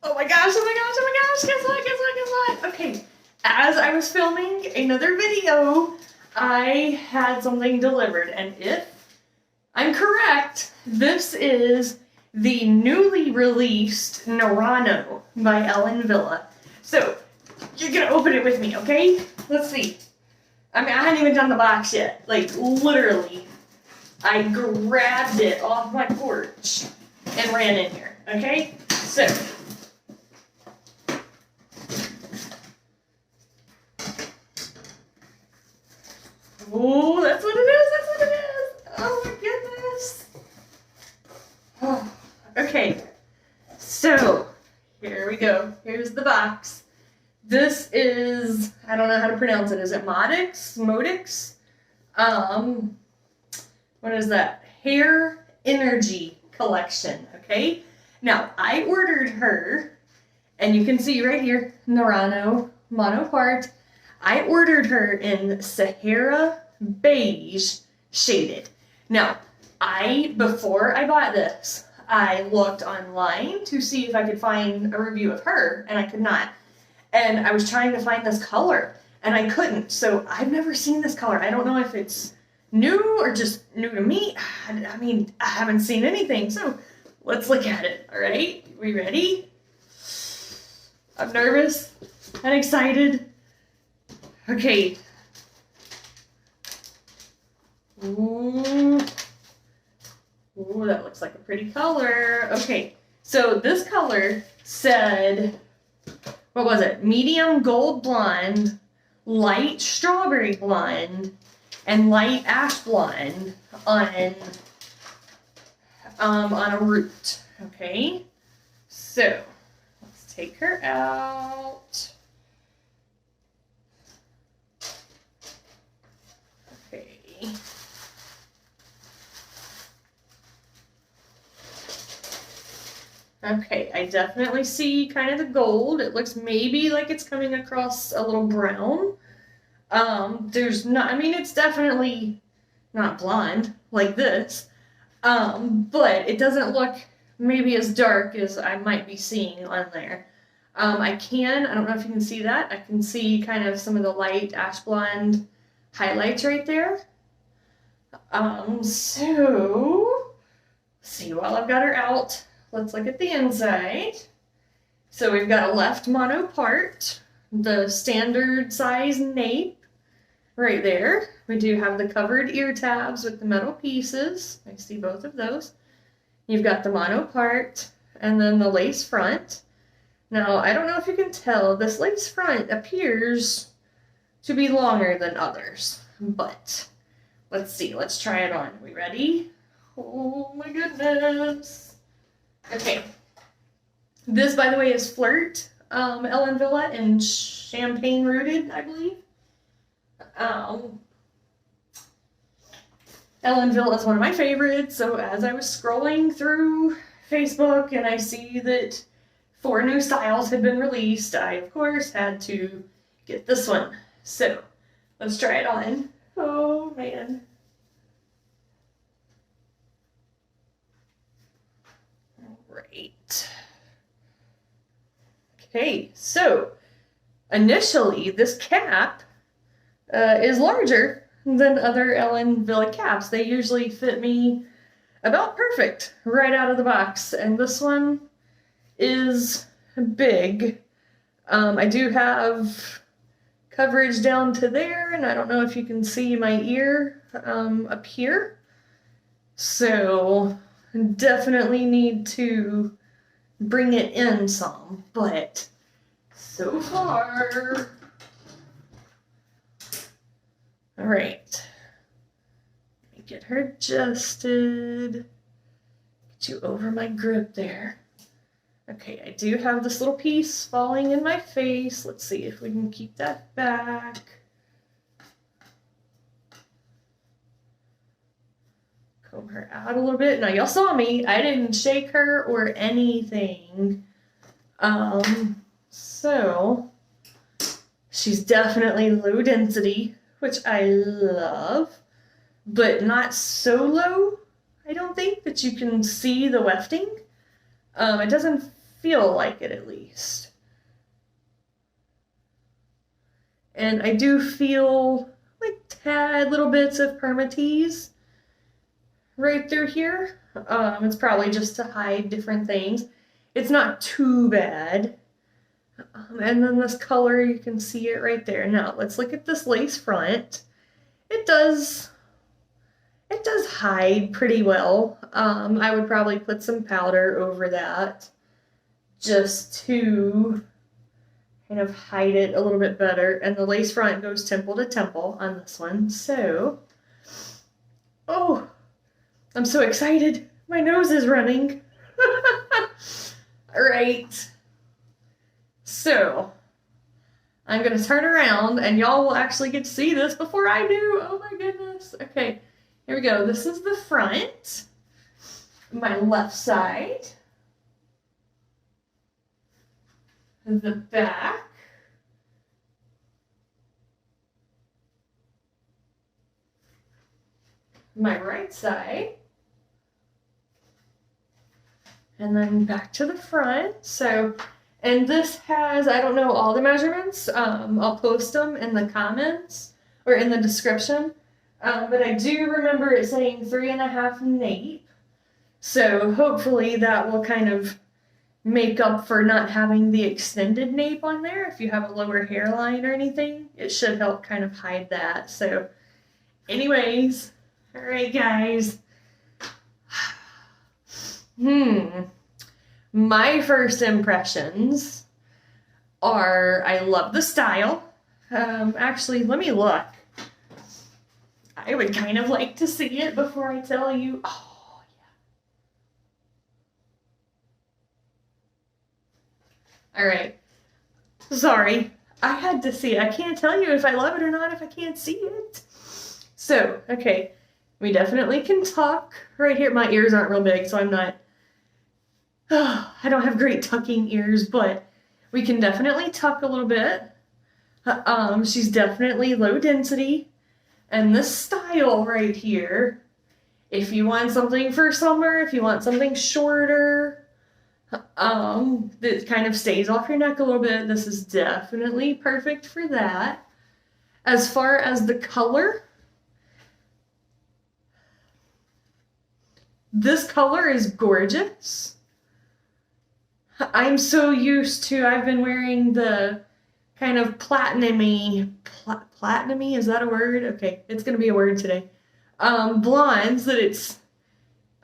Oh my gosh, oh my gosh, oh my gosh, guess what, guess what, guess what? Okay, as I was filming another video, I had something delivered, and if I'm correct, this is the newly released Narano by Ellen Wille. So, you're gonna open it with me, okay? Let's see. I mean, I hadn't even done the box yet. Like, literally, I grabbed it off my porch and ran in here, okay? So, oh, that's what it is, that's what it is. Oh my goodness. Oh, okay, so here we go. Here's the box. This is, I don't know how to pronounce it. Is it Modixx? Modixx? What is that? Hair Energy Collection, okay? Now, I ordered her, and you can see right here, Narano, monopart. I ordered her in Sahara Beige shaded. Now, before I bought this, I looked online to see if I could find a review of her, and I could not. And I was trying to find this color, and I couldn't. So I've never seen this color. I don't know if it's new or just new to me. I mean, I haven't seen anything. So let's look at it, all right? We ready? I'm nervous and excited. Okay. Ooh. Ooh, that looks like a pretty color. Okay, so this color said, what was it? Medium gold blonde, light strawberry blonde, and light ash blonde on a root. Okay, so let's take her out. Okay. Okay, I definitely see kind of the gold. It looks maybe like it's coming across a little brown. There's not, I mean, it's definitely not blonde like this. But it doesn't look maybe as dark as I might be seeing on there. I don't know if you can see that. I can see kind of some of the light ash blonde highlights right there. So, see, while I've got her out, let's look at the inside. So we've got a left mono part, the standard size nape right there. We do have the covered ear tabs with the metal pieces. I see both of those. You've got the mono part and then the lace front. Now, I don't know if you can tell, this lace front appears to be longer than others, but let's see, let's try it on. Are we ready? Oh my goodness. Okay, this, by the way, is Flirt, Ellen Wille, and Champagne Rooted, I believe. Ellen Wille is one of my favorites, so as I was scrolling through Facebook and I see that 4 new styles had been released, I, of course, had to get this one. So, let's try it on. Oh, man. Right. Okay, so initially this cap is larger than other Ellen Wille caps. They usually fit me about perfect right out of the box, and this one is big. I do have coverage down to there, and I don't know if you can see my ear up here. So definitely need to bring it in some, but so far, all right. Let me get her adjusted. Get you over my grip there. Okay, I do have this little piece falling in my face. Let's see if we can keep that back. Comb her out a little bit. Now, y'all saw me. I didn't shake her or anything. So, she's definitely low density, which I love, but not so low, I don't think, that you can see the wefting. It doesn't feel like it at least. And I do feel like tad little bits of permatease right through here. It's probably just to hide different things. It's not too bad. And then this color, you can see it right there. Now, let's look at this lace front. It does hide pretty well. I would probably put some powder over that just to kind of hide it a little bit better. And the lace front goes temple to temple on this one. So, oh, I'm so excited. My nose is running. All right. So, I'm going to turn around and y'all will actually get to see this before I do. Oh my goodness. Okay, here we go. This is the front, my left side, the back, my right side, and then back to the front. So, and this has, I don't know all the measurements. I'll post them in the comments or in the description. But I do remember it saying 3.5 nape. So hopefully that will kind of make up for not having the extended nape on there. If you have a lower hairline or anything, it should help kind of hide that. So anyways, all right, guys. My first impressions are, I love the style. Actually, let me look. I would kind of like to see it before I tell you. Oh, yeah. All right. Sorry. I had to see it. I can't tell you if I love it or not if I can't see it. So, okay. We definitely can tuck right here. My ears aren't real big, so I'm not... I don't have great tucking ears, but we can definitely tuck a little bit. She's definitely low density. And this style right here, if you want something for summer, if you want something shorter, that kind of stays off your neck a little bit, this is definitely perfect for that. As far as the color, this color is gorgeous. I'm so used to, I've been wearing the kind of platinumy, is that a word? Okay, it's going to be a word today. Blondes that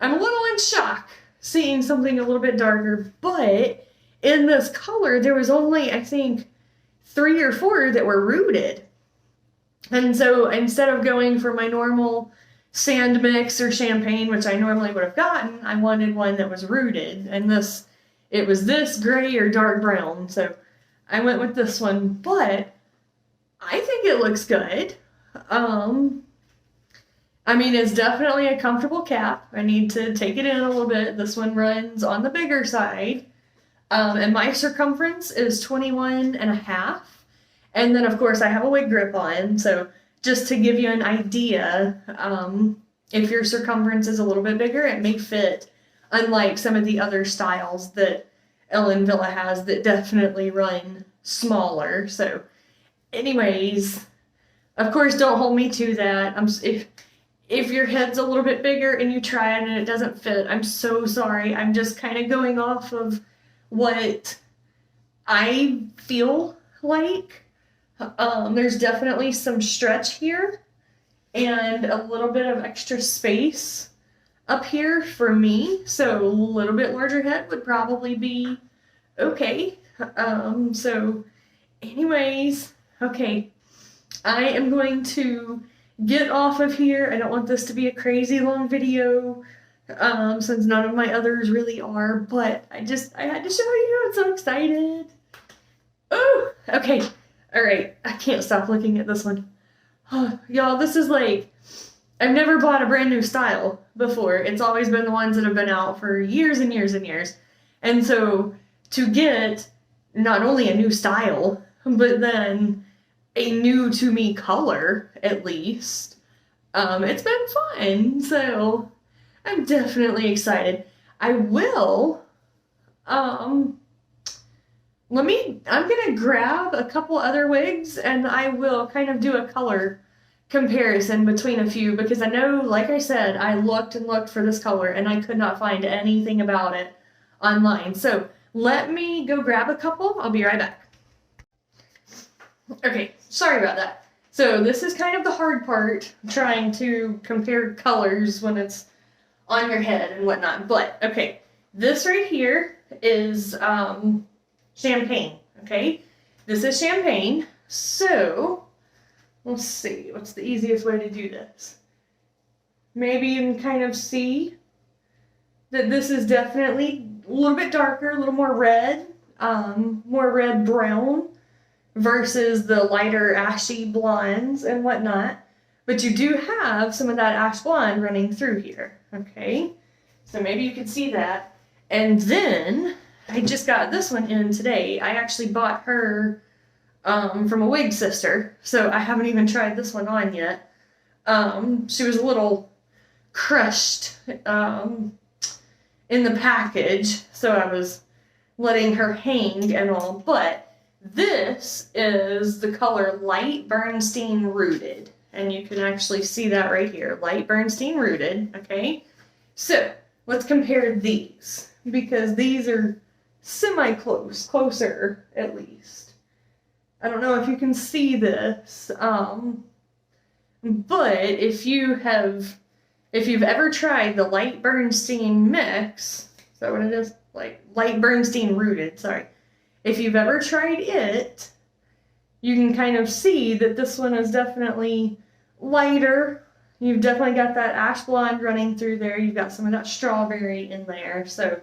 I'm a little in shock seeing something a little bit darker, but in this color, there was only, I think, 3 or 4 that were rooted. And so instead of going for my normal sand mix or champagne, which I normally would have gotten, I wanted one that was rooted. And it was this gray or dark brown, so I went with this one, but I think it looks good. I mean, it's definitely a comfortable cap. I need to take it in a little bit. This one runs on the bigger side, and my circumference is 21.5. And then, of course, I have a wig grip on, so just to give you an idea, if your circumference is a little bit bigger, it may fit, unlike some of the other styles that Ellen Wille has that definitely run smaller. So anyways, of course, don't hold me to that. If your head's a little bit bigger and you try it and it doesn't fit, I'm so sorry. I'm just kind of going off of what I feel like. There's definitely some stretch here and a little bit of extra space up here for me, so a little bit larger head would probably be okay. So anyways, okay, I am going to get off of here. I don't want this to be a crazy long video, since none of my others really are, but I had to show you. I'm so excited. Oh, okay. All right. I can't stop looking at this one. Oh, y'all, this is like, I've never bought a brand new style before. It's always been the ones that have been out for years and years and years. And so to get not only a new style, but then a new to me color, at least, it's been fun. So I'm definitely excited. I will, I'm gonna grab a couple other wigs and I will kind of do a color comparison between a few because I know, like I said, I looked and looked for this color and I could not find anything about it online. So let me go grab a couple. I'll be right back. Okay, sorry about that. So this is kind of the hard part, trying to compare colors when it's on your head and whatnot. But, okay, this right here is champagne, okay? This is champagne, so let's see, what's the easiest way to do this? Maybe you can kind of see that this is definitely a little bit darker, a little more red brown versus the lighter ashy blondes and whatnot. But you do have some of that ash blonde running through here, okay? So maybe you can see that. And then I just got this one in today. I actually bought her from a wig sister, so I haven't even tried this one on yet. She was a little crushed in the package, so I was letting her hang and all, but this is the color Light Bernstein Rooted. And you can actually see that right here. Light Bernstein Rooted, okay? So, let's compare these. Because these are semi-close. Closer, at least. I don't know if you can see this. But if you've ever tried the Light Bernstein mix, is that what it is? Like, Light Bernstein Rooted, sorry. If you've ever tried it, you can kind of see that this one is definitely lighter. You've definitely got that ash blonde running through there. You've got some of that strawberry in there. So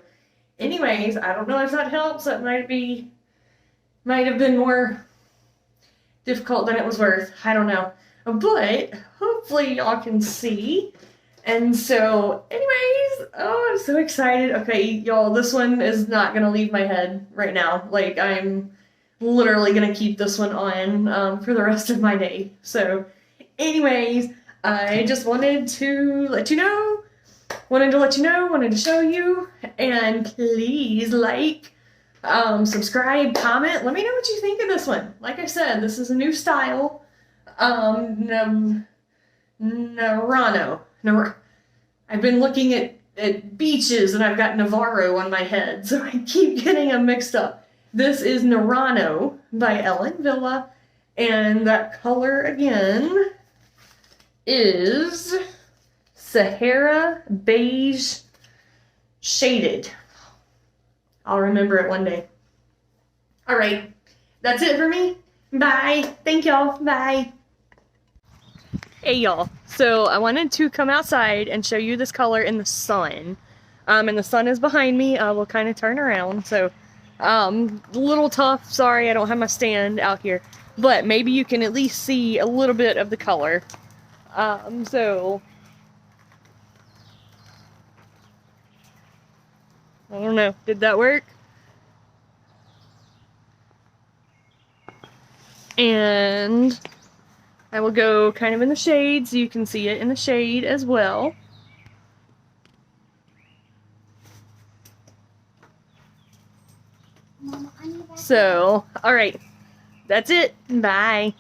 anyways, I don't know if that helps. That might have been more difficult than it was worth. I don't know. But hopefully y'all can see. And so, anyways, oh, I'm so excited. Okay, y'all, this one is not going to leave my head right now. Like, I'm literally going to keep this one on for the rest of my day. So, anyways, I just wanted to let you know, wanted to show you, and please like, subscribe, comment, let me know what you think of this one. Like I said, this is a new style. Narano. I've been looking at beaches and I've got Navarro on my head, so I keep getting them mixed up. This is Narano by Ellen Wille, and that color again is Sahara Beige Shaded. I'll remember it one day. Alright, that's it for me. Bye. Thank y'all. Bye. Hey y'all, so I wanted to come outside and show you this color in the sun. And the sun is behind me. I will kind of turn around. So, a little tough. Sorry, I don't have my stand out here. But maybe you can at least see a little bit of the color. So, I don't know. Did that work? And I will go kind of in the shade so you can see it in the shade as well. So, alright. That's it. Bye.